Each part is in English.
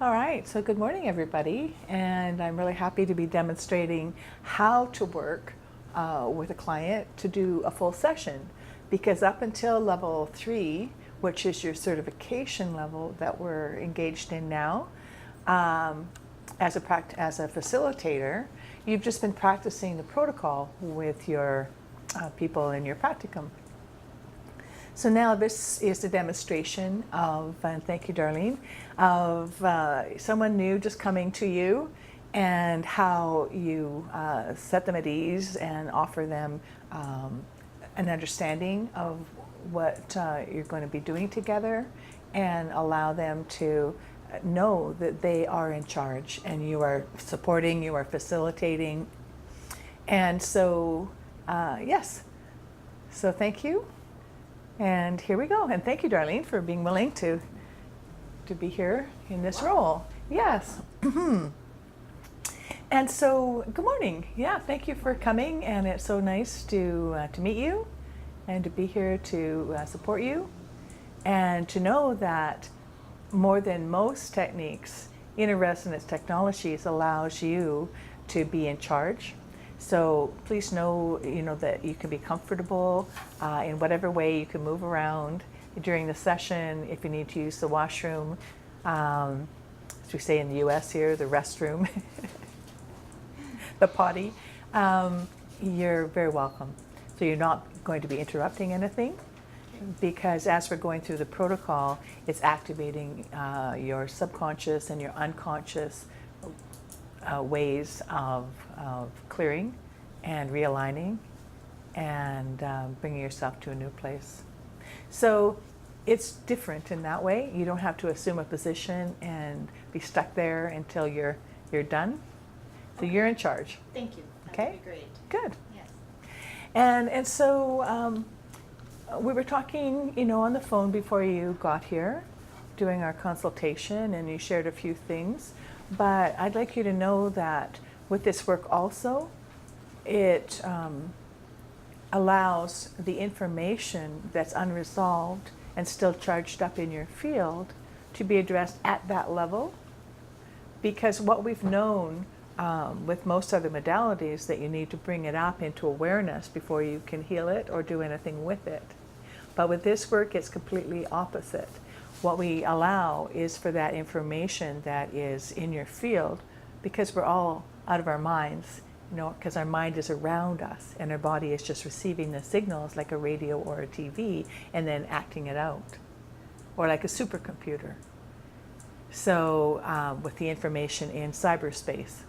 All right, so good morning, everybody, and I'm really happy to be demonstrating how to work with a client to do a full session, because up until level 3, which is your certification level that we're engaged in now, as a facilitator, you've just been practicing the protocol with your people in your practicum. So now this is the demonstration of, and thank you, Darlene, of someone new just coming to you and how you set them at ease and offer them an understanding of what you're going to be doing together, and allow them to know that they are in charge and you are supporting, you are facilitating. And so, yes, so thank you. And here we go. And thank you, Darlene, for being willing to be here in this role. Yes. And so, good morning. Yeah, thank you for coming. And it's so nice to meet you and to be here to support you, and to know that more than most techniques, inner resonance technologies allows you to be in charge. So please know, that you can be comfortable in whatever way you can move around during the session. If you need to use the washroom, as we say in the U.S. here, the restroom, the potty, you're very welcome. So you're not going to be interrupting anything, because as we're going through the protocol, it's activating your subconscious and your unconscious ways of clearing and realigning and bringing yourself to a new place. So it's different in that way. You don't have to assume a position and be stuck there until you're done. So you're in charge. Thank you. That Okay? would be great. Good. Yes. And so we were talking, on the phone before you got here, doing our consultation, and you shared a few things. But I'd like you to know that with this work also, it allows the information that's unresolved and still charged up in your field to be addressed at that level. Because what we've known with most other modalities, that you need to bring it up into awareness before you can heal it or do anything with it. But with this work, it's completely opposite. What we allow is for that information that is in your field, because we're all out of our minds, because our mind is around us and our body is just receiving the signals like a radio or a TV and then acting it out, or like a supercomputer. So with the information in cyberspace.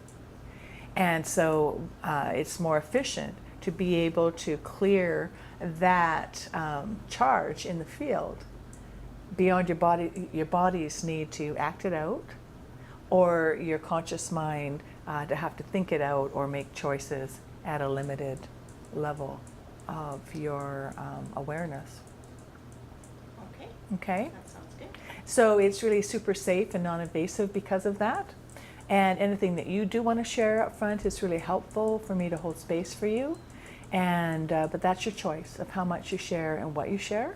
And so it's more efficient to be able to clear that charge in the field beyond your body. Your body's need to act it out, or your conscious mind to have to think it out or make choices at a limited level of your awareness. Okay. Okay? That sounds good. So it's really super safe and non-invasive because of that. And anything that you do want to share up front is really helpful for me to hold space for you. And but that's your choice of how much you share and what you share.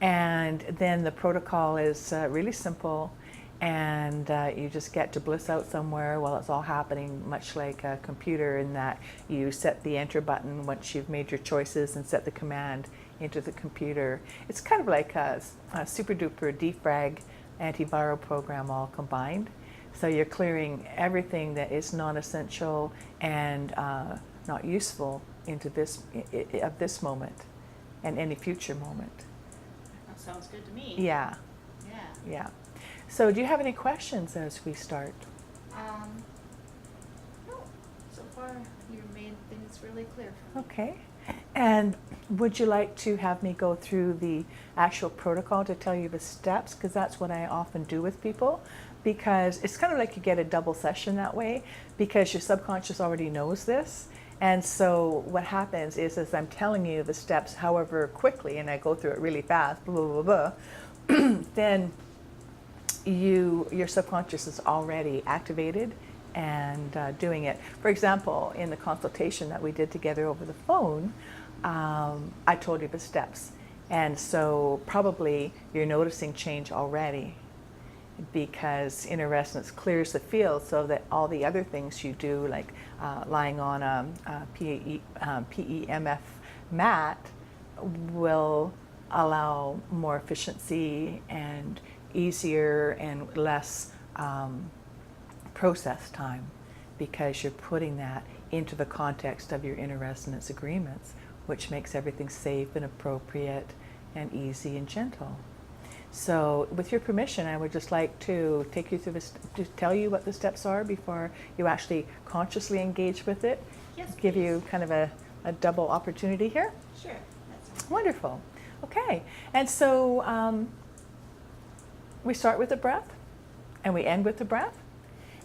And then the protocol is really simple, and you just get to bliss out somewhere while it's all happening, much like a computer, in that you set the enter button once you've made your choices and set the command into the computer. It's kind of like a super duper defrag antiviral program all combined. So you're clearing everything that is non-essential and not useful into this moment and any future moment. That sounds good to me. Yeah. Yeah. Yeah. So do you have any questions as we start? No. So far, you've made things really clear for me. Okay. And would you like to have me go through the actual protocol to tell you the steps? Because that's what I often do with people. Because it's kind of like you get a double session that way, because your subconscious already knows this. And so what happens is, as I'm telling you the steps, however quickly, and I go through it really fast, blah, blah, blah, blah, then your subconscious is already activated and doing it. For example, in the consultation that we did together over the phone, I told you the steps. And so probably you're noticing change already. because inner resonance clears the field so that all the other things you do, like lying on a PEMF mat, will allow more efficiency and easier and less process time, because you're putting that into the context of your inner resonance agreements, which makes everything safe and appropriate and easy and gentle. So with your permission, I would just like to take you through this, to tell you what the steps are before you actually consciously engage with it. Yes, Give please. you kind of a double opportunity here. Sure. That's Wonderful. Okay. And so we start with the breath and we end with the breath.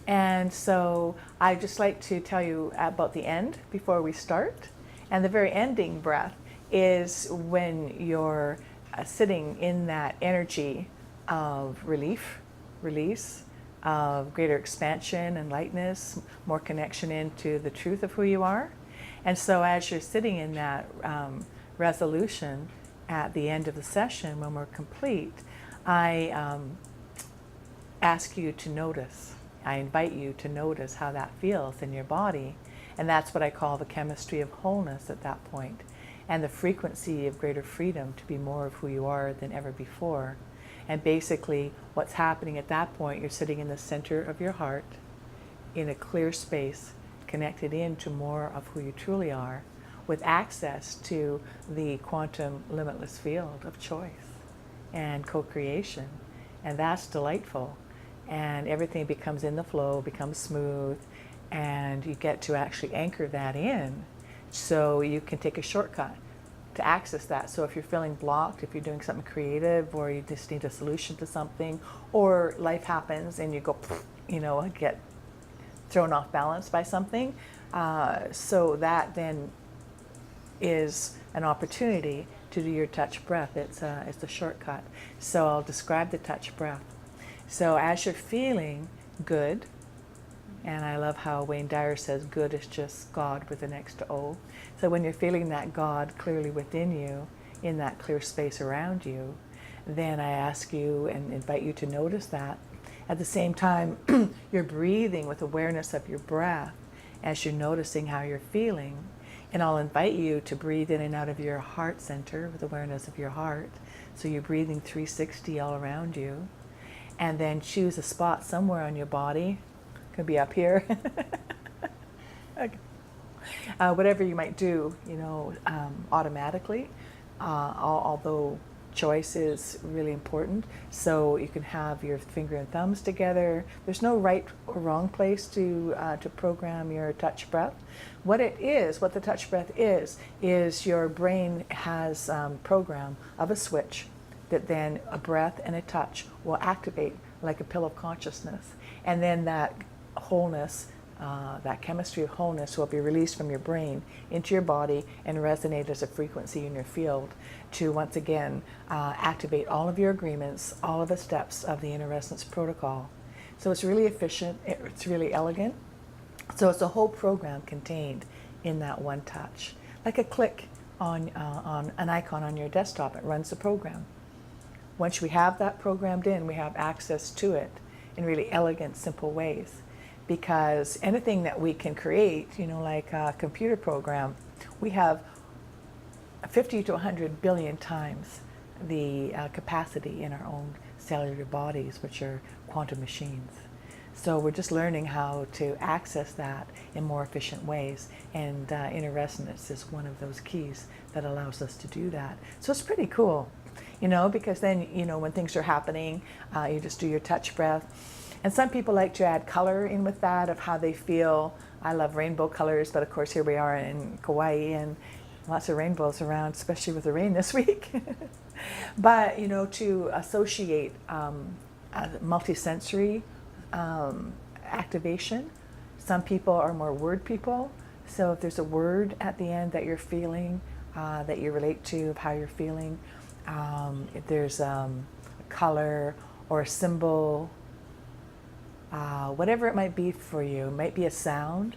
And so I'd just like to tell you about the end before we start. And the very ending breath is when you're sitting in that energy of relief, release, of greater expansion and lightness, more connection into the truth of who you are. And so as you're sitting in that resolution at the end of the session, when we're complete, I ask you to notice. I invite you to notice how that feels in your body. And that's what I call the chemistry of wholeness at that point, and the frequency of greater freedom to be more of who you are than ever before. And basically what's happening at that point, you're sitting in the center of your heart in a clear space, connected into more of who you truly are, with access to the quantum limitless field of choice and co-creation. And that's delightful. And everything becomes in the flow, becomes smooth, and you get to actually anchor that in, so you can take a shortcut to access that. So if you're feeling blocked, if you're doing something creative, or you just need a solution to something, or life happens and you go, get thrown off balance by something, so that then is an opportunity to do your touch breath. It's a shortcut. So I'll describe the touch breath. So as you're feeling good, and I love how Wayne Dyer says good is just God with an extra O. So when you're feeling that God clearly within you, in that clear space around you, then I ask you and invite you to notice that. At the same time, you're breathing with awareness of your breath as you're noticing how you're feeling. And I'll invite you to breathe in and out of your heart center with awareness of your heart. So you're breathing 360 all around you. And then choose a spot somewhere on your body. Could be up here. Okay. Whatever you might do, automatically, although choice is really important. So you can have your finger and thumbs together. There's no right or wrong place to program your touch breath. What the touch breath is your brain has program of a switch that then a breath and a touch will activate like a pill of consciousness. And then that wholeness, that chemistry of wholeness will be released from your brain into your body and resonate as a frequency in your field to once again activate all of your agreements, all of the steps of the inner resonance protocol. So it's really efficient, it's really elegant. So it's a whole program contained in that one touch. Like a click on an icon on your desktop, it runs the program. Once we have that programmed in, we have access to it in really elegant, simple ways. Because anything that we can create, like a computer program, we have 50 to 100 billion times the capacity in our own cellular bodies, which are quantum machines. So we're just learning how to access that in more efficient ways. And inner resonance is one of those keys that allows us to do that. So it's pretty cool, because then, when things are happening, you just do your touch breath. And some people like to add color in with that of how they feel. I love rainbow colors, but of course here we are in Kauai and lots of rainbows around, especially with the rain this week. But, to associate multisensory activation. Some people are more word people. So if there's a word at the end that you're feeling, that you relate to of how you're feeling, if there's a color or a symbol, whatever it might be for you. It might be a sound.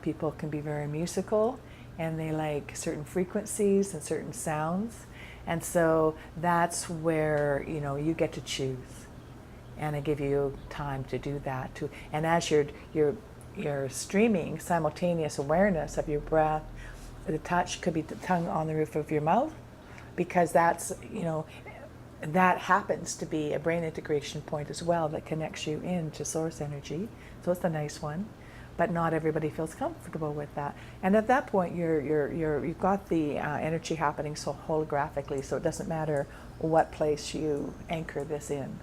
People can be very musical and they like certain frequencies and certain sounds. And so that's where, you get to choose. And I give you time to do that too. And as you're streaming simultaneous awareness of your breath, the touch could be the tongue on the roof of your mouth, because that's, that happens to be a brain integration point as well that connects you into source energy. So it's a nice one, but not everybody feels comfortable with that. And at that point, you've got the energy happening so holographically, so it doesn't matter what place you anchor this in.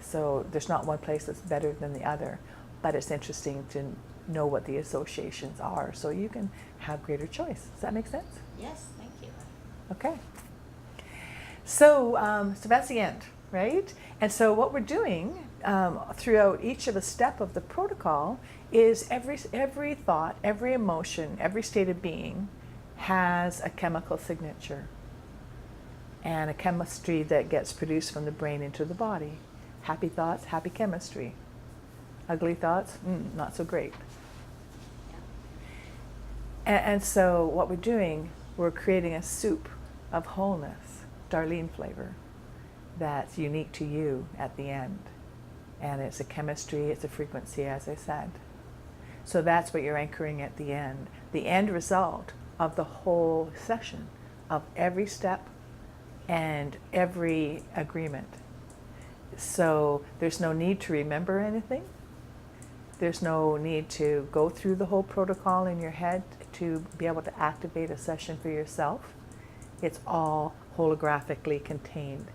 So there's not one place that's better than the other, but it's interesting to know what the associations are so you can have greater choice. Does that make sense? Yes, thank you. Okay. So that's the end, right? And so what we're doing throughout each of the step of the protocol is every thought, every emotion, every state of being has a chemical signature and a chemistry that gets produced from the brain into the body. Happy thoughts, happy chemistry. Ugly thoughts, not so great. And so what we're doing, we're creating a soup of wholeness, Darlene flavor, that's unique to you at the end. And it's a chemistry, it's a frequency, as I said. So that's what you're anchoring at the end result of the whole session, of every step and every agreement. So there's no need to remember anything. There's no need to go through the whole protocol in your head to be able to activate a session for yourself. It's all holographically contained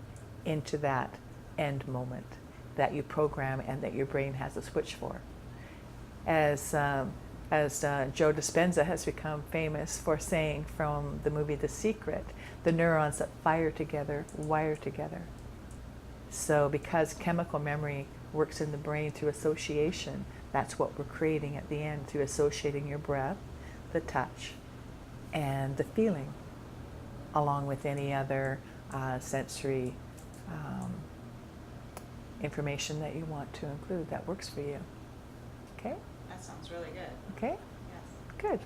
into that end moment that you program and that your brain has a switch for. As Joe Dispenza has become famous for saying from the movie The Secret, the neurons that fire together wire together. So because chemical memory works in the brain through association, that's what we're creating at the end through associating your breath, the touch, and the feeling, along with any other sensory information that you want to include that works for you. Okay? That sounds really good. Okay? Yes. Good.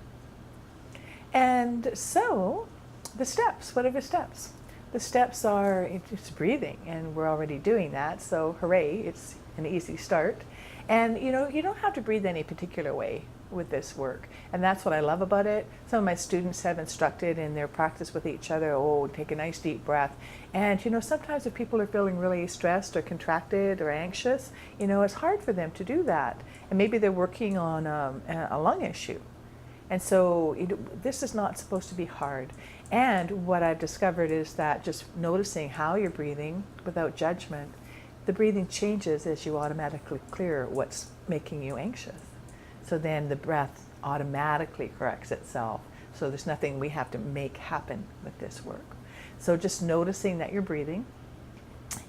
And so, the steps, what are the steps? The steps are, it's breathing, and we're already doing that, so hooray, it's an easy start. And you don't have to breathe any particular way with this work, and that's what I love about it. Some of my students have instructed in their practice with each other, take a nice deep breath. And sometimes if people are feeling really stressed or contracted or anxious, it's hard for them to do that. And maybe they're working on a lung issue. And so this is not supposed to be hard. And what I've discovered is that just noticing how you're breathing without judgment, the breathing changes as you automatically clear what's making you anxious. So then the breath automatically corrects itself. So there's nothing we have to make happen with this work. So just noticing that you're breathing.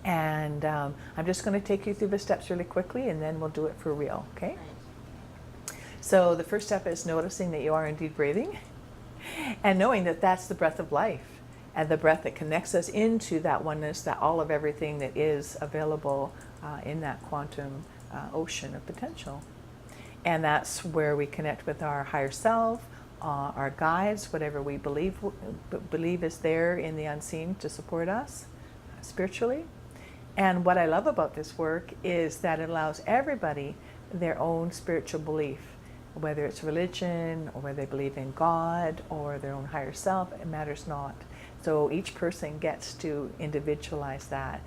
And I'm just going to take you through the steps really quickly, and then we'll do it for real, okay? Right. So the first step is noticing that you are indeed breathing, and knowing that that's the breath of life, and the breath that connects us into that oneness, that all of everything that is available in that quantum ocean of potential. And that's where we connect with our higher self, our guides, whatever we believe is there in the unseen to support us spiritually. And what I love about this work is that it allows everybody their own spiritual belief, whether it's religion or whether they believe in God or their own higher self, it matters not. So each person gets to individualize that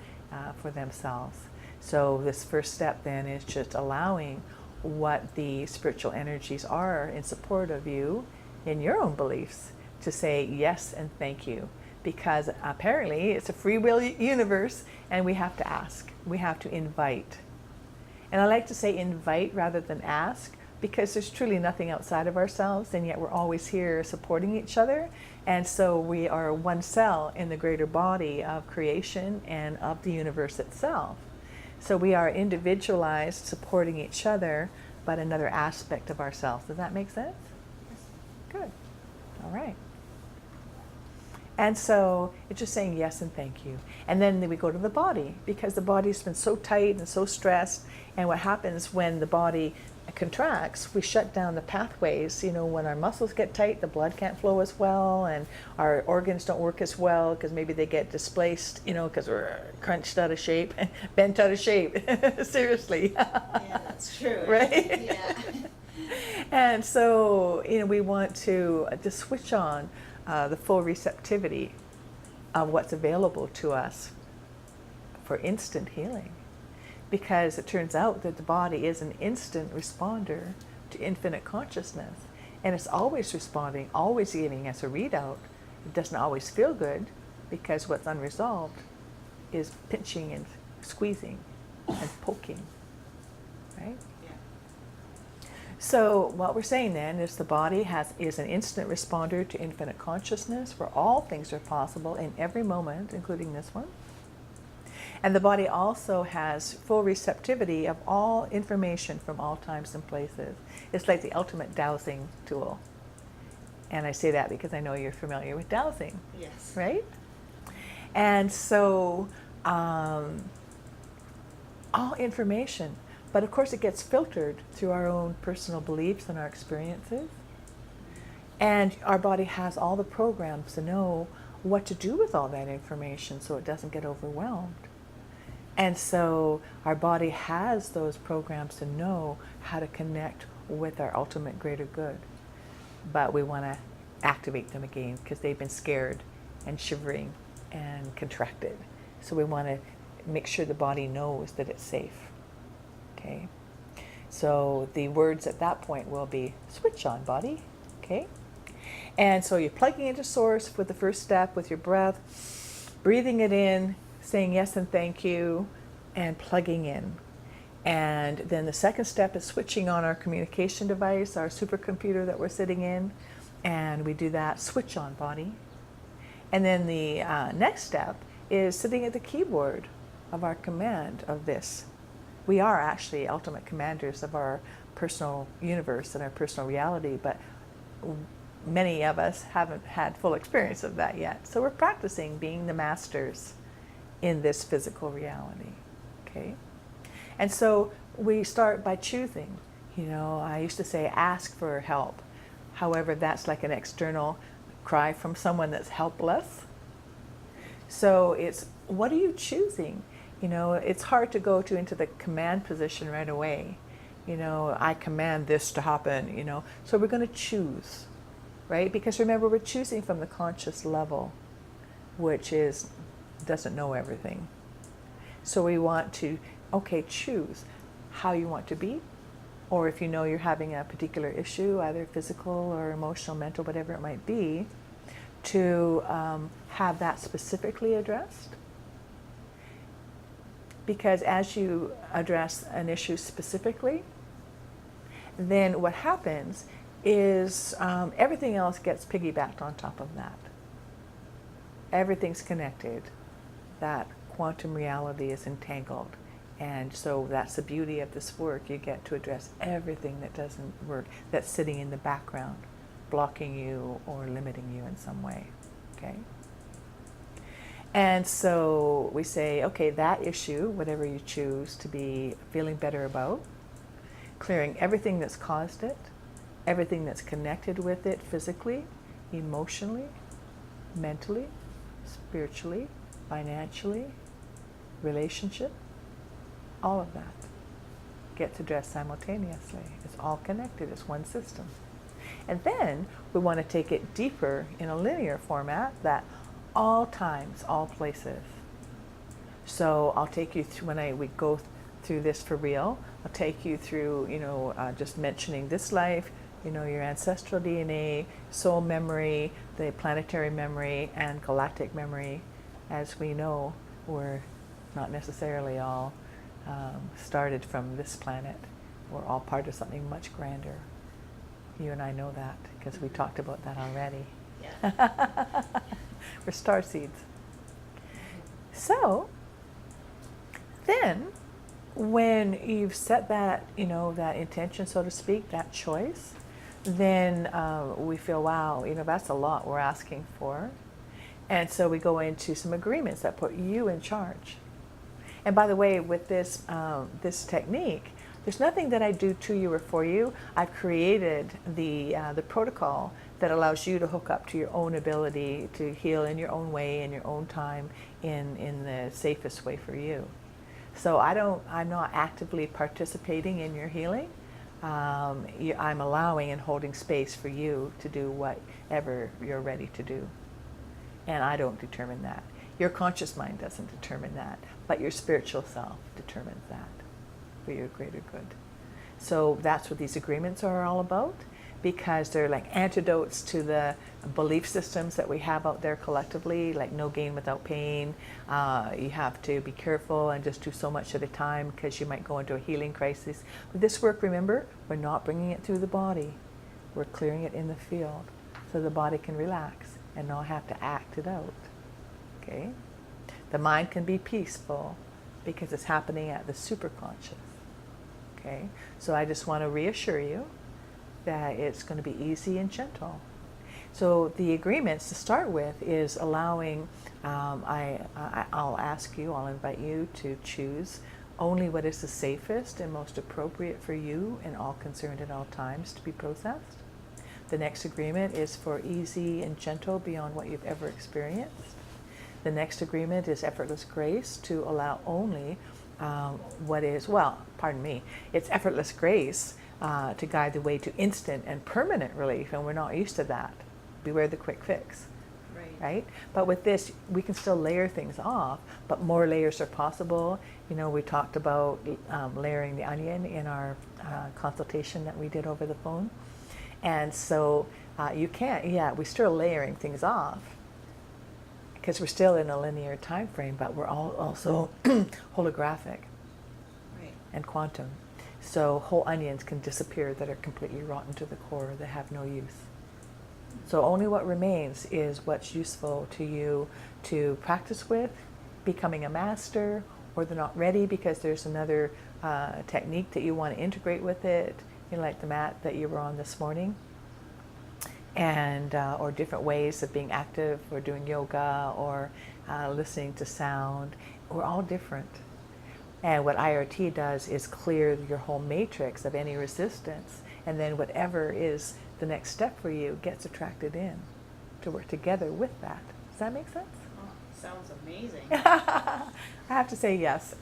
for themselves. So this first step then is just allowing what the spiritual energies are in support of you in your own beliefs to say yes and thank you, because apparently it's a free will universe and we have to ask, we have to invite. And I like to say invite rather than ask, because there's truly nothing outside of ourselves, and yet we're always here supporting each other. And so we are one cell in the greater body of creation and of the universe itself. So we are individualized, supporting each other, but another aspect of ourselves. Does that make sense? Yes. Good. All right. And so it's just saying yes and thank you. And then we go to the body, because the body's been so tight and so stressed. And what happens when the body contracts, we shut down the pathways. When our muscles get tight, the blood can't flow as well, and our organs don't work as well because maybe they get displaced, because we're crunched out of shape, bent out of shape. Seriously. Yeah, that's true. Right? Yeah. And so, we want to switch on the full receptivity of what's available to us for instant healing. Because it turns out that the body is an instant responder to infinite consciousness. And it's always responding, always giving us a readout. It doesn't always feel good because what's unresolved is pinching and squeezing and poking, right? Yeah. So what we're saying then is the body is an instant responder to infinite consciousness where all things are possible in every moment, including this one. And the body also has full receptivity of all information from all times and places. It's like the ultimate dowsing tool. And I say that because I know you're familiar with dowsing. Yes. Right? And so all information, but of course it gets filtered through our own personal beliefs and our experiences. And our body has all the programs to know what to do with all that information so it doesn't get overwhelmed. And so our body has those programs to know how to connect with our ultimate greater good. But we want to activate them again because they've been scared and shivering and contracted. So we want to make sure the body knows that it's safe. Okay? So the words at that point will be, switch on, body. Okay? And so you're plugging into source with the first step with your breath, breathing it in, saying yes and thank you, and plugging in. And then the second step is switching on our communication device, our supercomputer that we're sitting in, and we do that, switch on body. And then the next step is sitting at the keyboard of our command of this. We are actually ultimate commanders of our personal universe and our personal reality, but many of us haven't had full experience of that yet. So we're practicing being the masters in this physical reality, okay? And so we start by choosing. I used to say ask for help. However, that's like an external cry from someone that's helpless. So it's, what are you choosing? It's hard to go into the command position right away. I command this to happen, So we're going to choose, right? Because remember, we're choosing from the conscious level, which doesn't know everything. So we want to, choose how you want to be, or if you're having a particular issue, either physical or emotional, mental, whatever it might be, to have that specifically addressed. Because as you address an issue specifically, then what happens is everything else gets piggybacked on top of that. Everything's connected. That quantum reality is entangled. And so that's the beauty of this work. You get to address everything that doesn't work, that's sitting in the background, blocking you or limiting you in some way. Okay? And so we say, okay, that issue, whatever you choose to be feeling better about, clearing everything that's caused it, everything that's connected with it physically, emotionally, mentally, spiritually, financially, relationship, all of that gets addressed simultaneously. It's all connected, it's one system. And then we want to take it deeper in a linear format, that all times, all places. So I'll take you through, we go through this for real, I'll take you through, just mentioning this life, your ancestral DNA, soul memory, the planetary memory, and galactic memory. As we know, we're not necessarily all started from this planet. We're all part of something much grander. You and I know that because we talked about that already. Yeah. We're star seeds. So then when you've set that, that intention, so to speak, that choice, then we feel, wow, that's a lot we're asking for. And so we go into some agreements that put you in charge. And by the way, with this this technique, There's nothing that I do to you or for you. I've created the protocol that allows you to hook up to your own ability to heal in your own way, in your own time, in the safest way for you. So I'm not actively participating in your healing. I'm allowing and holding space for you to do whatever you're ready to do. And I don't determine that. Your conscious mind doesn't determine that, but your spiritual self determines that for your greater good. So that's what these agreements are all about, because they're like antidotes to the belief systems that we have out there collectively, like no gain without pain. You have to be careful and just do so much at a time because you might go into a healing crisis. With this work, remember, we're not bringing it through the body. We're clearing it in the field so the body can relax and not have to act it out. Okay? The mind can be peaceful because it's happening at the superconscious. Okay? So I just want to reassure you that it's going to be easy and gentle. So the agreements to start with is allowing, I'll ask you, I'll invite you to choose only what is the safest and most appropriate for you and all concerned at all times to be processed. The next agreement is for easy and gentle beyond what you've ever experienced. The next agreement is effortless grace to allow only it's effortless grace to guide the way to instant and permanent relief, and we're not used to that. Beware the quick fix. Right? But with this, we can still layer things off, but more layers are possible. You know, we talked about layering the onion in our consultation that we did over the phone. And so we're still layering things off because we're still in a linear time frame, but we're all also holographic and quantum. So whole onions can disappear that are completely rotten to the core, that have no use. So only what remains is what's useful to you to practice with, becoming a master, or they're not ready because there's another technique that you want to integrate with it, like the mat that you were on this morning, and or different ways of being active, or doing yoga, or listening to sound. We're all different. And what IRT does is clear your whole matrix of any resistance, and then whatever is the next step for you gets attracted in to work together with that. Does that make sense? Oh, sounds amazing. I have to say yes.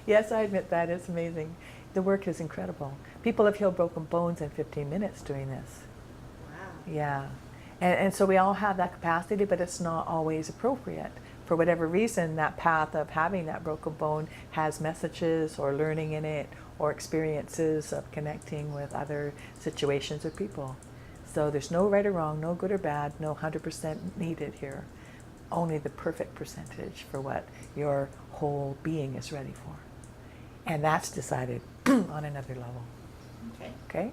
Yes, I admit that. It's amazing. The work is incredible. People have healed broken bones in 15 minutes doing this. Wow. Yeah. And so we all have that capacity, but it's not always appropriate. For whatever reason, that path of having that broken bone has messages or learning in it, or experiences of connecting with other situations or people. So there's no right or wrong, no good or bad, no 100% needed here. Only the perfect percentage for what your whole being is ready for. And that's decided on another level. Okay. Okay?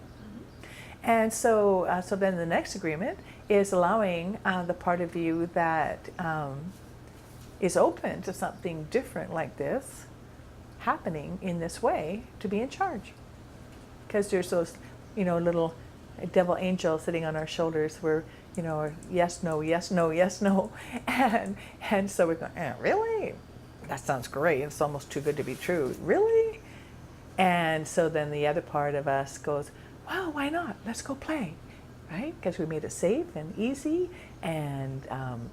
And so then the next agreement is allowing the part of you that is open to something different like this happening in this way to be in charge. Because there's those, little devil angels sitting on our shoulders where, yes, no, yes, no, yes, no. And so we're going, really? That sounds great. It's almost too good to be true. Really? And so then the other part of us goes, wow, why not? Let's go play. Right? Because we made it safe and easy and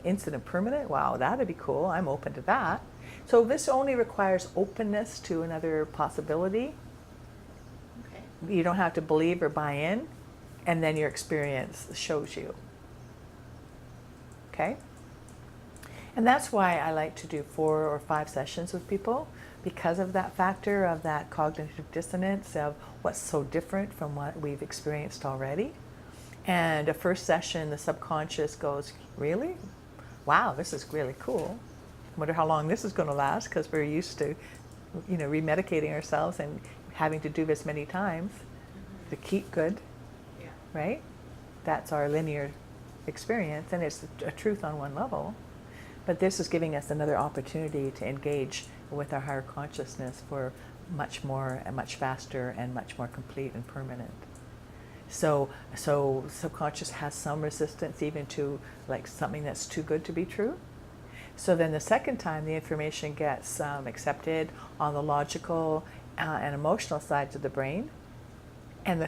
instant and permanent. Wow, that'd be cool. I'm open to that. So this only requires openness to another possibility. Okay. You don't have to believe or buy in, and then your experience shows you. Okay? And that's why I like to do 4 or 5 sessions with people, because of that factor of that cognitive dissonance of what's so different from what we've experienced already. And a first session, the subconscious goes, really? Wow, this is really cool. I wonder how long this is going to last, because we're used to, remedicating ourselves and having to do this many times to keep good, right? That's our linear experience, and it's a truth on one level. But this is giving us another opportunity to engage with our higher consciousness for much more and much faster and much more complete and permanent. So subconscious has some resistance even to like something that's too good to be true. So then the second time the information gets accepted on the logical and emotional sides of the brain, and the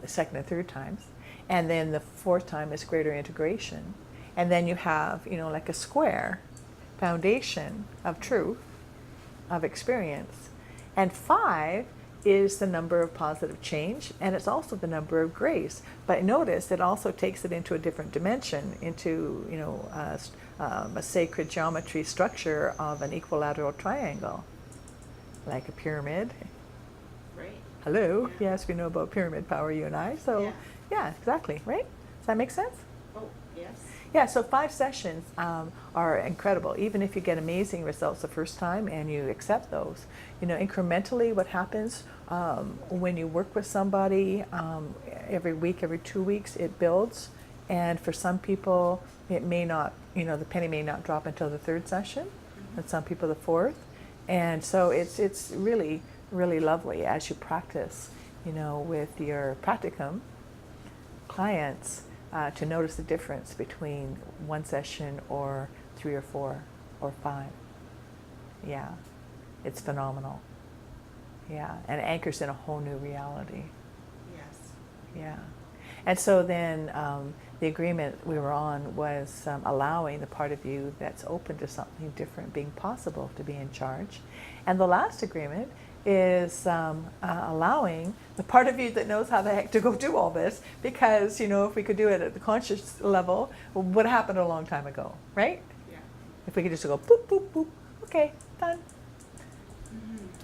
second and third times, and then the fourth time is greater integration, and then you have, like a square foundation of truth, of experience, and 5 is the number of positive change, and it's also the number of grace. But notice it also takes it into a different dimension, into a sacred geometry structure of an equilateral triangle, like a pyramid. Right. Hello. Yeah. Yes, we know about pyramid power, you and I. So yeah, exactly. Right. Does that make sense? Oh, yes. Yeah, so 5 sessions are incredible, even if you get amazing results the first time and you accept those. Incrementally what happens when you work with somebody every week, every 2 weeks, it builds. And for some people, it may not, the penny may not drop until the 3rd session, and some people the 4th. And so it's really, really lovely as you practice, with your practicum clients, to notice the difference between 1 session or 3 or 4 or 5. Yeah, it's phenomenal. Yeah, and it anchors in a whole new reality. Yes. Yeah. And so then the agreement we were on was allowing the part of you that's open to something different being possible to be in charge. And the last agreement is allowing the part of you that knows how the heck to go do all this, because if we could do it at the conscious level, what happened a long time ago, right? Yeah. If we could just go boop, boop, boop, okay, done.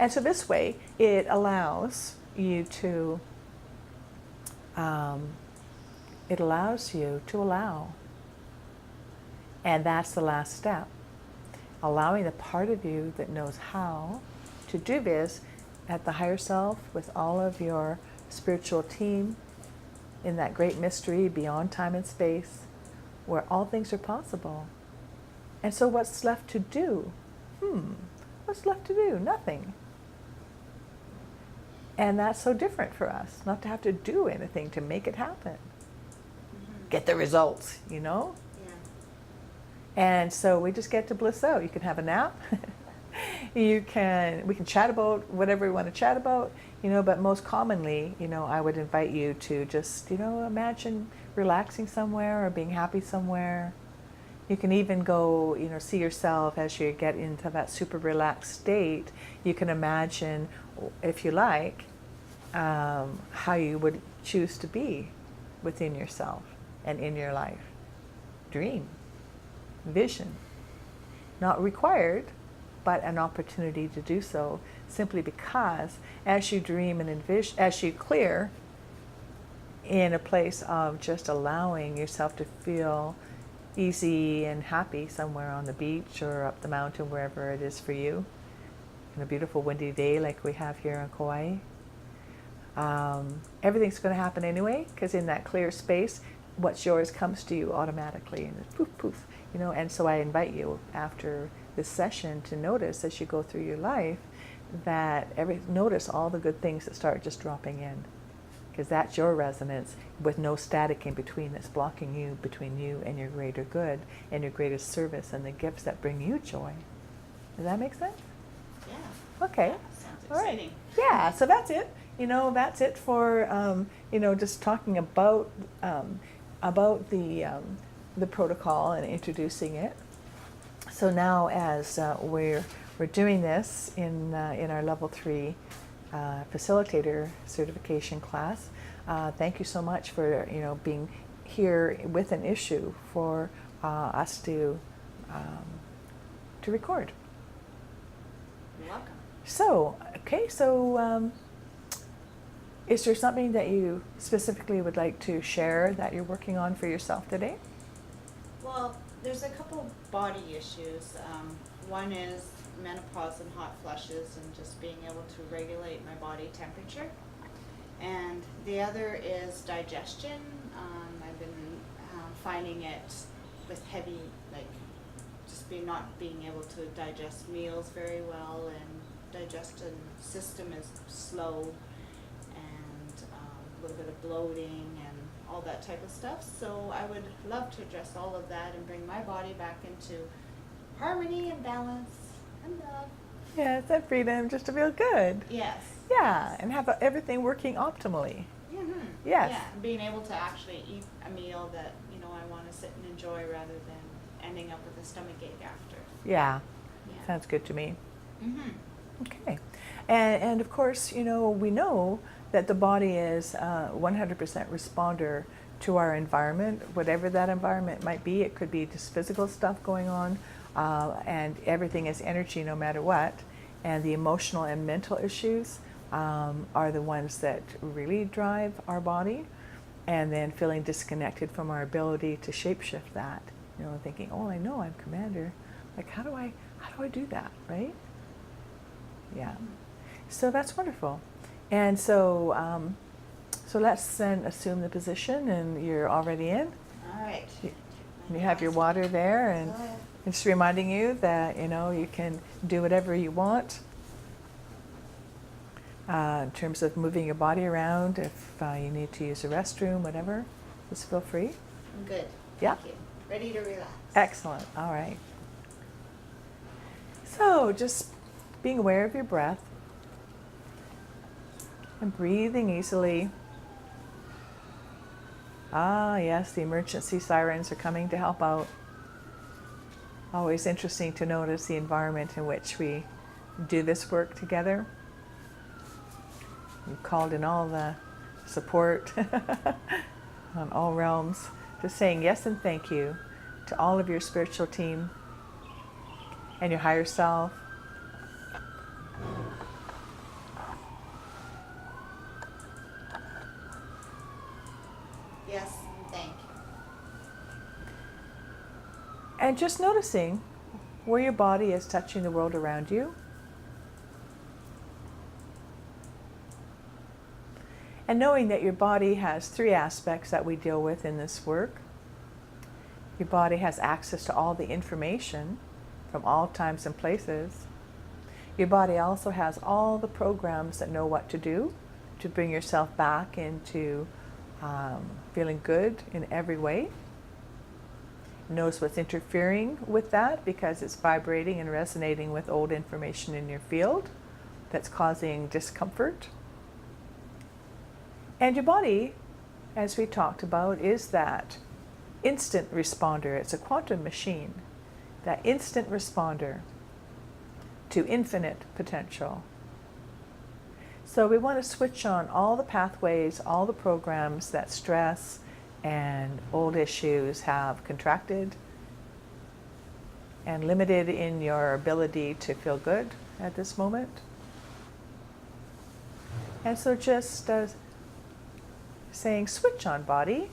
And so this way, it allows you to allow. And that's the last step. Allowing the part of you that knows how to do this at the higher self with all of your spiritual team in that great mystery beyond time and space, where all things are possible. And so what's left to do? What's left to do? Nothing. And that's so different for us, not to have to do anything to make it happen. Get the results, Yeah. And so we just get to bliss out. You can have a nap. We can chat about whatever we want to chat about, but most commonly, I would invite you to just, imagine relaxing somewhere or being happy somewhere. You can even go, see yourself as you get into that super relaxed state. You can imagine, if you like, how you would choose to be within yourself and in your life. Dream, vision, not required, but an opportunity to do so, simply because as you dream and envision, as you clear in a place of just allowing yourself to feel easy and happy somewhere on the beach or up the mountain, wherever it is for you, in a beautiful windy day like we have here in Kauai. Everything's going to happen anyway, because in that clear space, what's yours comes to you automatically, and it's poof, poof, and so I invite you after this session to notice as you go through your life that notice all the good things that start just dropping in, because that's your resonance with no static in between that's blocking you, between you and your greater good and your greatest service and the gifts that bring you joy. Does that make sense? Yeah. Okay. Sounds All right. exciting. Yeah, so that's it. That's it for just talking about the protocol and introducing it. So now, as we're doing this in our level 3 facilitator certification class, thank you so much for being here with an issue for us to record. You're welcome. So, okay, so is there something that you specifically would like to share that you're working on for yourself today? Well, there's a couple body issues. One is menopause and hot flushes and just being able to regulate my body temperature. And the other is digestion. I've been finding it with heavy, just not being able to digest meals very well, and digestion system is slow, and a little bit of bloating and all that type of stuff. So I would love to address all of that and bring my body back into harmony and balance and love. Yes, that freedom just to feel good. Yes. Yeah, and have everything working optimally. Mm-hmm. Yes. Yeah, and being able to actually eat a meal that, you know, I want to sit and enjoy rather than ending up with a stomach ache after. Yeah, Yeah. sounds good to me. Mm-hmm. Okay. And of course, you know, we know that the body is 100% responder to our environment, whatever that environment might be. It could be just physical stuff going on, and everything is energy no matter what. And the emotional and mental issues are the ones that really drive our body. And then feeling disconnected from our ability to shapeshift that. You know, thinking, oh, I know I'm commander. Like, how do I do that, right? Yeah. So that's wonderful. And so, so let's then assume the position, and you're already in. All right. You have your water there, and it's reminding you that, you know, you can do whatever you want in terms of moving your body around. If you need to use a restroom, whatever, just feel free. I'm good. Yeah. Thank you. Ready to relax. Excellent. All right. So just being aware of your breath and breathing easily. Ah, yes, the emergency sirens are coming to help out. Always interesting to notice the environment in which we do this work together. We've called in all the support on all realms, just saying yes and thank you to all of your spiritual team and your higher self. Yes, and thank you. And just noticing where your body is touching the world around you. And knowing that your body has three aspects that we deal with in this work. Your body has access to all the information from all times and places. Your body also has all the programs that know what to do to bring yourself back into feeling good in every way. It knows what's interfering with that because it's vibrating and resonating with old information in your field that's causing discomfort. And your body, as we talked about, is that instant responder. It's a quantum machine, that instant responder to infinite potential. So we want to switch on all the pathways, all the programs that stress and old issues have contracted and limited in your ability to feel good at this moment. And so just saying, switch on, body.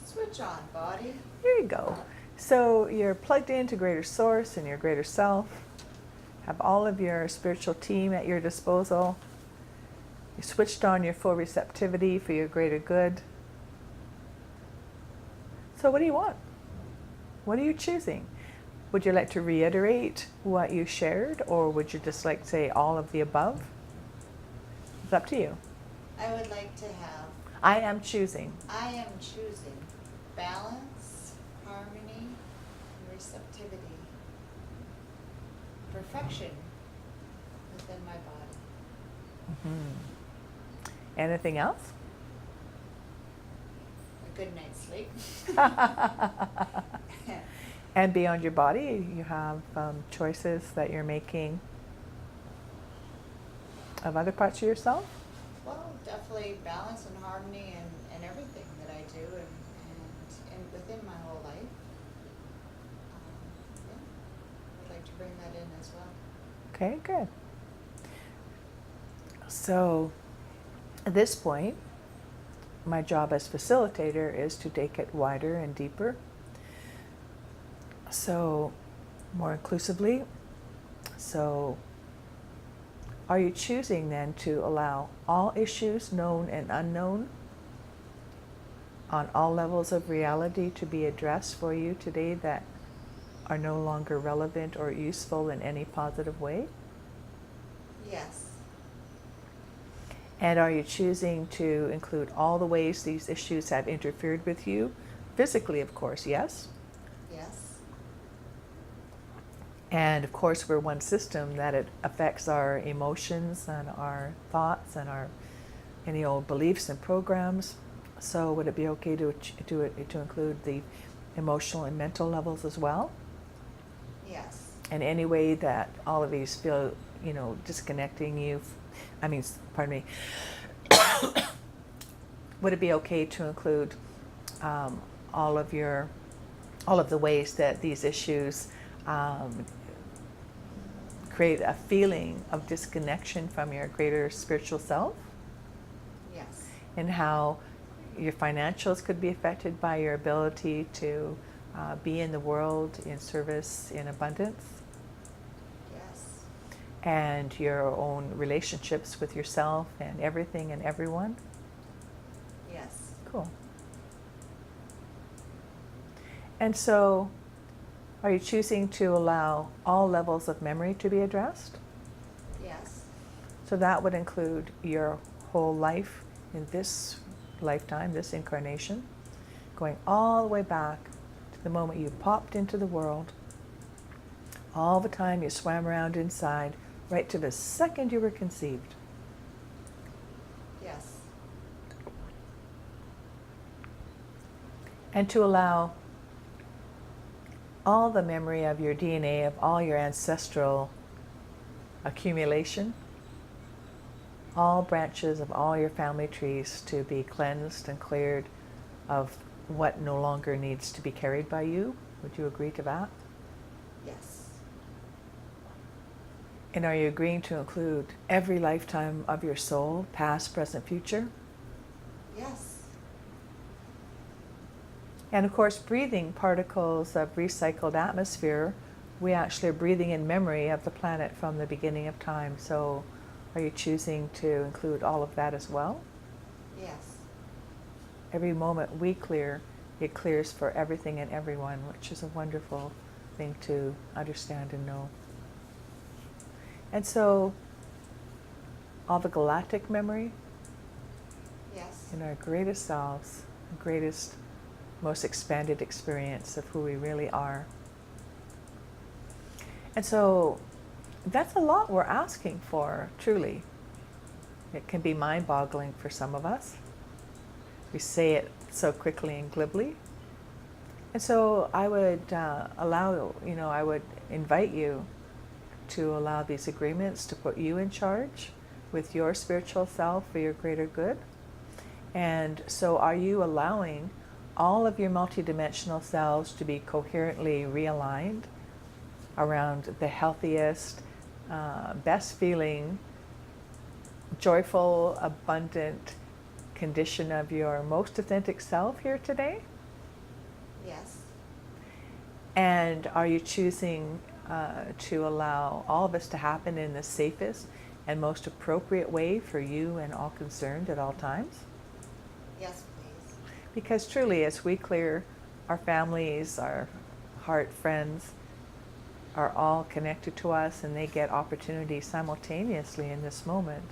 Switch on, body. Here you go. So you're plugged into greater source and your greater self. Have all of your spiritual team at your disposal. You switched on your full receptivity for your greater good. So what do you want? What are you choosing? Would you like to reiterate what you shared, or would you just like to say all of the above? It's up to you. I would like to have, I am choosing. I am choosing balance, harmony, and receptivity. Perfection within my body. Mm-hmm. Anything else? A good night's sleep. And beyond your body, you have choices that you're making of other parts of yourself? Well, definitely balance and harmony and everything that I do and within my whole life. Yeah, I'd like to bring that in as well. Okay, good. So at this point, my job as facilitator is to take it wider and deeper. So more inclusively. So are you choosing then to allow all issues, known and unknown, on all levels of reality to be addressed for you today that are no longer relevant or useful in any positive way? Yes. And are you choosing to include all the ways these issues have interfered with you? Physically, of course, yes. Yes. And of course, we're one system that it affects our emotions and our thoughts and our any old beliefs and programs. So would it be okay to include the emotional and mental levels as well? Yes. And any way that all of these feel, disconnecting you, pardon me, would it be okay to include all of the ways that these issues create a feeling of disconnection from your greater spiritual self? Yes. And how your financials could be affected by your ability to be in the world in service in abundance? Yes. And your own relationships with yourself and everything and everyone? Yes. Cool. And so, are you choosing to allow all levels of memory to be addressed? Yes. So that would include your whole life in this lifetime, this incarnation, going all the way back to the moment you popped into the world, all the time you swam around inside, right to the second you were conceived. Yes. And to allow all the memory of your DNA, of all your ancestral accumulation, all branches of all your family trees to be cleansed and cleared of what no longer needs to be carried by you. Would you agree to that? Yes. And are you agreeing to include every lifetime of your soul, past, present, future? Yes. And of course, breathing particles of recycled atmosphere, we actually are breathing in memory of the planet from the beginning of time. So are you choosing to include all of that as well? Yes. Every moment we clear, it clears for everything and everyone, which is a wonderful thing to understand and know. And so, all the galactic memory Yes. in our greatest selves, the greatest, most expanded experience of who we really are. And so, that's a lot we're asking for, truly. It can be mind-boggling for some of us. We say it so quickly and glibly. And so I would I would invite you to allow these agreements to put you in charge with your spiritual self for your greater good. And so are you allowing all of your multidimensional selves to be coherently realigned around the healthiest, best feeling, joyful, abundant condition of your most authentic self here today? Yes. And are you choosing to allow all of this to happen in the safest and most appropriate way for you and all concerned at all times? Yes, please. Because truly, as we clear, our families, our heart friends are all connected to us, and they get opportunities simultaneously in this moment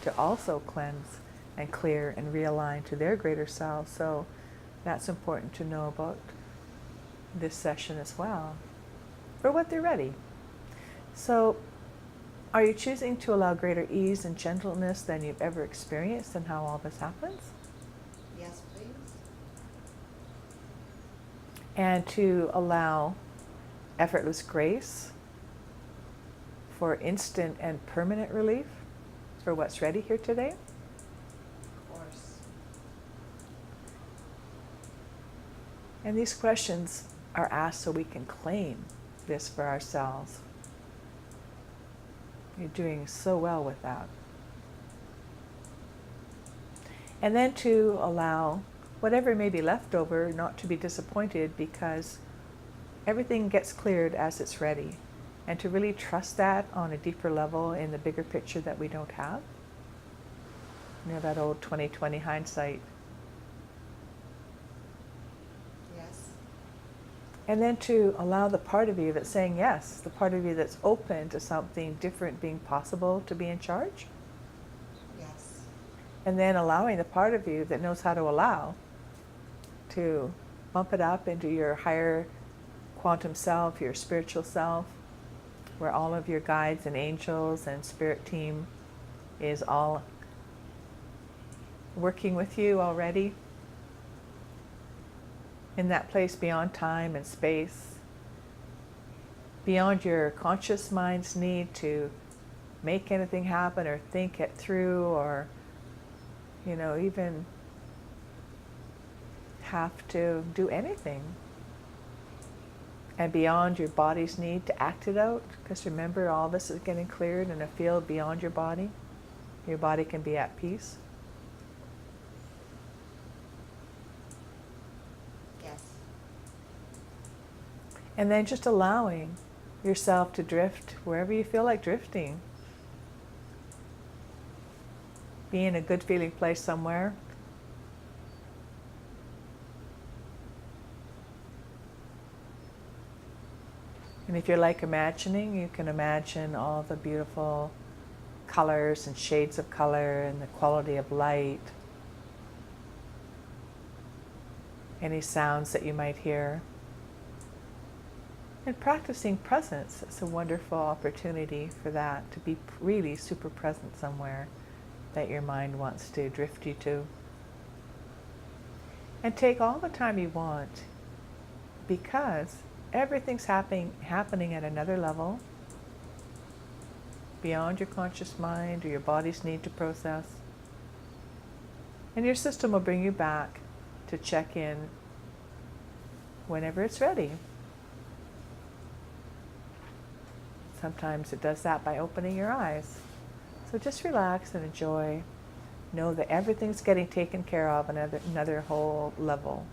to also cleanse and clear and realign to their greater self. So that's important to know about this session as well, for what they're ready. So are you choosing to allow greater ease and gentleness than you've ever experienced in how all this happens? Yes, please. And to allow effortless grace for instant and permanent relief for what's ready here today? Of course. And these questions are asked so we can claim this for ourselves. You're doing so well with that. And then to allow whatever may be left over not to be disappointed, because everything gets cleared as it's ready. And to really trust that on a deeper level in the bigger picture that we don't have. You know, that old 20/20 hindsight. Yes. And then to allow the part of you that's saying yes, the part of you that's open to something different being possible, to be in charge. Yes. And then allowing the part of you that knows how to allow to bump it up into your higher quantum self, your spiritual self, where all of your guides and angels and spirit team is all working with you already. In that place beyond time and space, beyond your conscious mind's need to make anything happen or think it through, or even have to do anything, and beyond your body's need to act it out, because remember, all this is getting cleared in a field beyond your body. Your body can be at peace. Yes. And then just allowing yourself to drift wherever you feel like drifting. Be in a good feeling place somewhere. And if you're like imagining, you can imagine all the beautiful colors and shades of color and the quality of light. Any sounds that you might hear. And practicing presence, it's a wonderful opportunity for that, to be really super present somewhere that your mind wants to drift you to. And take all the time you want, because everything's happening at another level, beyond your conscious mind or your body's need to process. And your system will bring you back to check in whenever it's ready. Sometimes it does that by opening your eyes. So just relax and enjoy. Know that everything's getting taken care of on another whole level.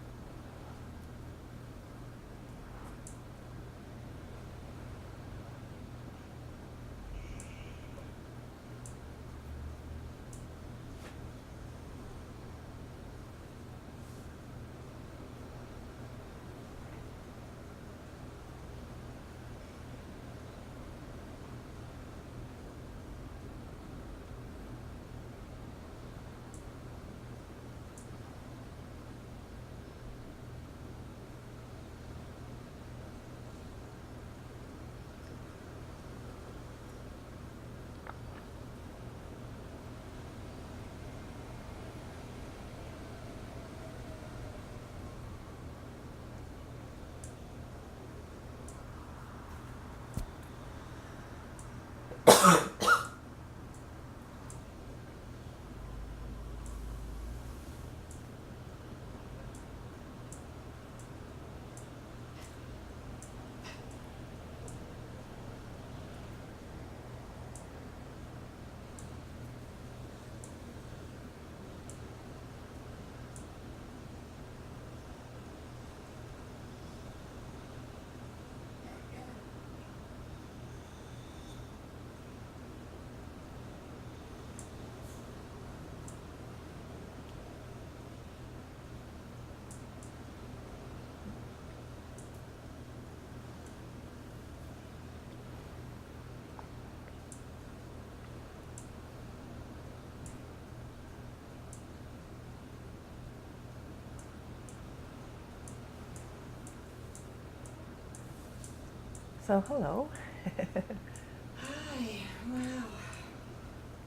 So hello. Hi. Wow.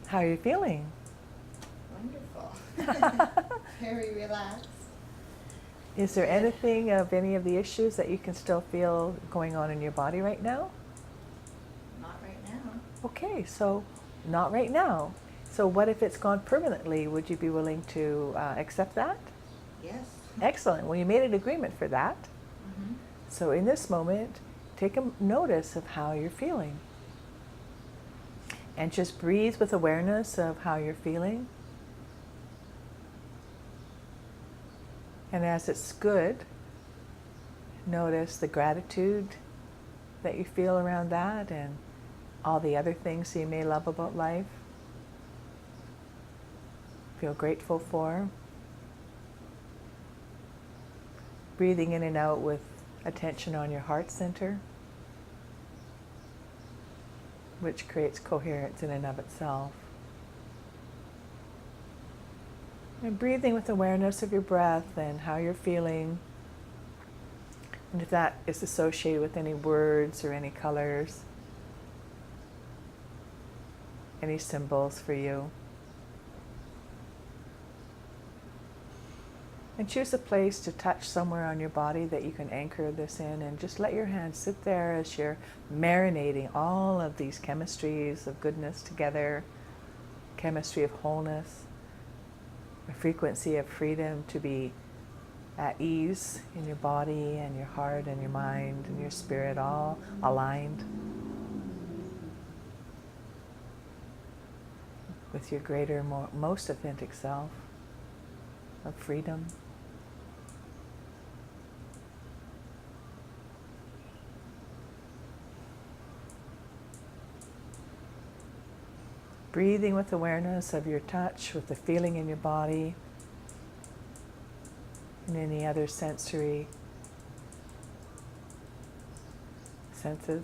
How are you feeling? Wonderful. Very relaxed. Is there anything of any of the issues that you can still feel going on in your body right now? Not right now. Okay, so not right now. So what if it's gone permanently? Would you be willing to accept that? Yes. Excellent. Well, you made an agreement for that. Mm-hmm. So in this moment, take a notice of how you're feeling. And just breathe with awareness of how you're feeling. And as it's good, notice the gratitude that you feel around that and all the other things you may love about life. Feel grateful for. Breathing in and out with attention on your heart center, which creates coherence in and of itself. And breathing with awareness of your breath and how you're feeling. And if that is associated with any words or any colors, any symbols for you. And choose a place to touch somewhere on your body that you can anchor this in, and just let your hand sit there as you're marinating all of these chemistries of goodness together, chemistry of wholeness, a frequency of freedom to be at ease in your body and your heart and your mind and your spirit, all aligned with your greater, most authentic self of freedom. Breathing with awareness of your touch, with the feeling in your body, and any other sensory senses.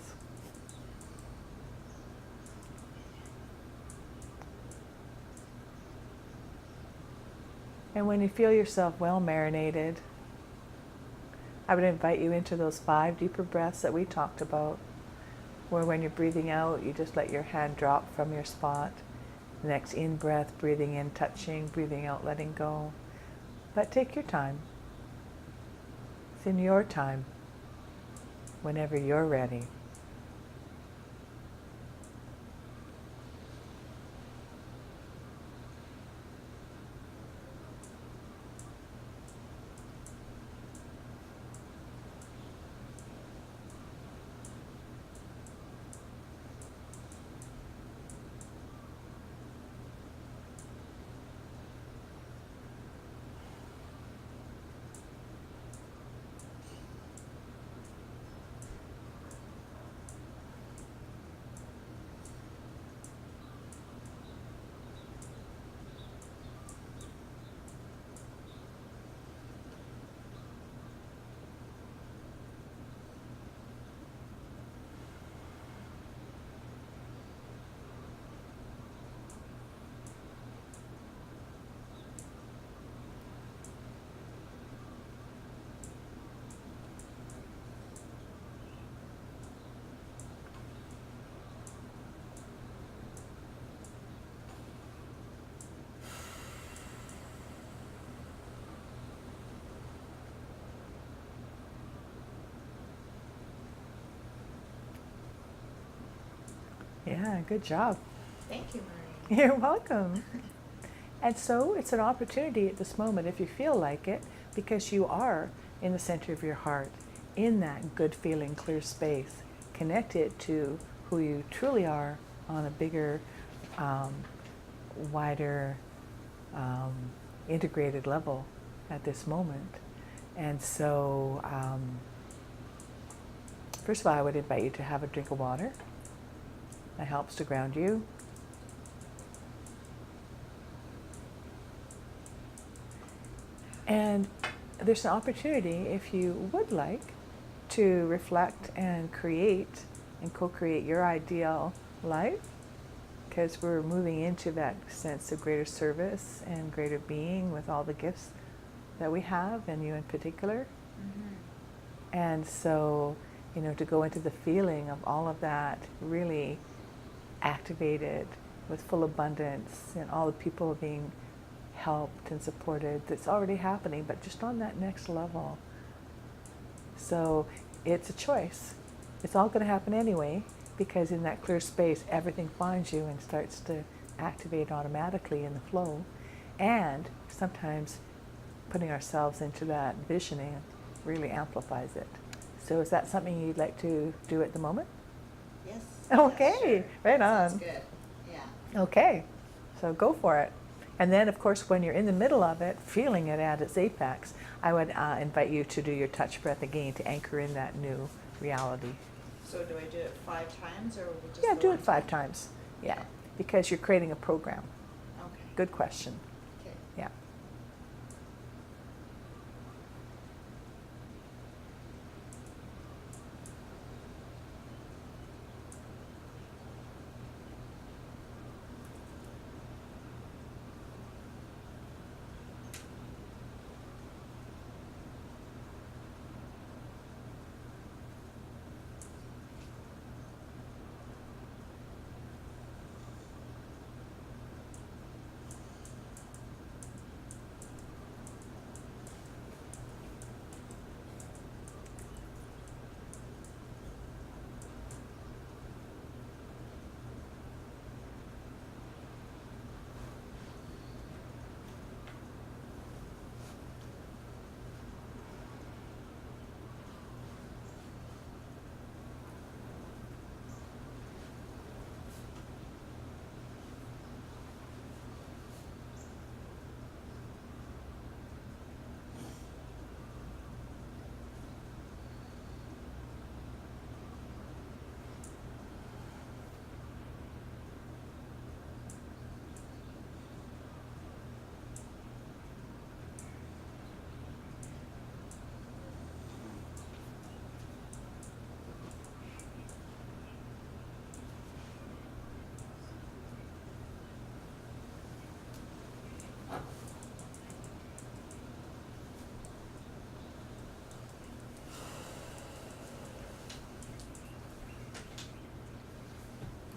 And when you feel yourself well marinated, I would invite you into those 5 deeper breaths that we talked about, where when you're breathing out, you just let your hand drop from your spot. The next in-breath, breathing in, touching, breathing out, letting go. But take your time. It's in your time, whenever you're ready. Yeah, good job. Thank you, Maureen. You're welcome. And so it's an opportunity at this moment, if you feel like it, because you are in the center of your heart, in that good feeling, clear space, connected to who you truly are on a bigger, wider, integrated level at this moment. And so, first of all, I would invite you to have a drink of water. That helps to ground you. And there's an opportunity, if you would like, to reflect and create and co-create your ideal life, because we're moving into that sense of greater service and greater being with all the gifts that we have, and you in particular. Mm-hmm. And so, to go into the feeling of all of that really activated with full abundance, and all the people being helped and supported, that's already happening, but just on that next level. So it's a choice. It's all going to happen anyway, because in that clear space, everything finds you and starts to activate automatically in the flow. And sometimes putting ourselves into that visioning really amplifies it. So is that something you'd like to do at the moment? Yes. Okay, Sure. right on. Sounds good. Yeah. Okay, so go for it. And then, of course, when you're in the middle of it, feeling it at its apex, I would invite you to do your touch breath again to anchor in that new reality. So do I do it 5 times, or just Yeah, the do one it 5 time? times. Yeah, because you're creating a program. Okay. Good question. Okay. Yeah.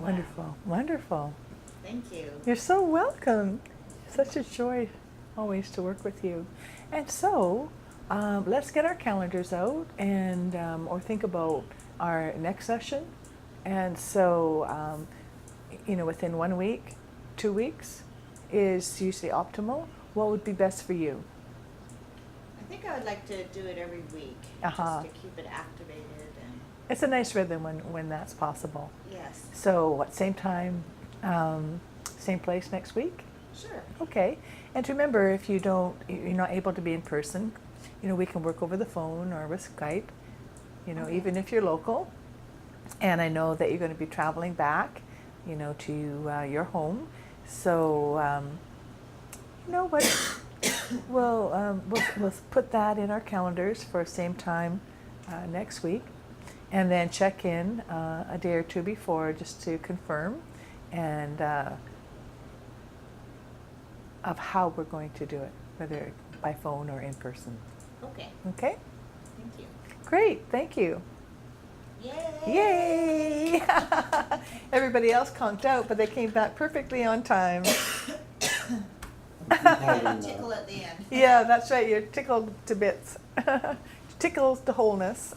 Wonderful, wonderful. Thank you. You're so welcome. Such a joy always to work with you. And so, let's get our calendars out and or think about our next session. And so, within 1 week, 2 weeks is usually optimal. What would be best for you? I think I would like to do it every week, Uh-huh. just to keep it activated and, It's a nice rhythm when that's possible. yes. So, what, same time, same place next week? Sure. Okay. And remember, if you're not able to be in person, we can work over the phone or with Skype, Okay. even if you're local. And I know that you're going to be traveling back, to your home. So, what? We'll put that in our calendars for same time next week. And then check in a day or two before just to confirm and of how we're going to do it, whether by phone or in person. Okay. Okay? Thank you. Great, thank you. Yay! Yay! Everybody else conked out, but they came back perfectly on time. Got a tickle at the end. Yeah, that's right, you're tickled to bits. Tickles to wholeness.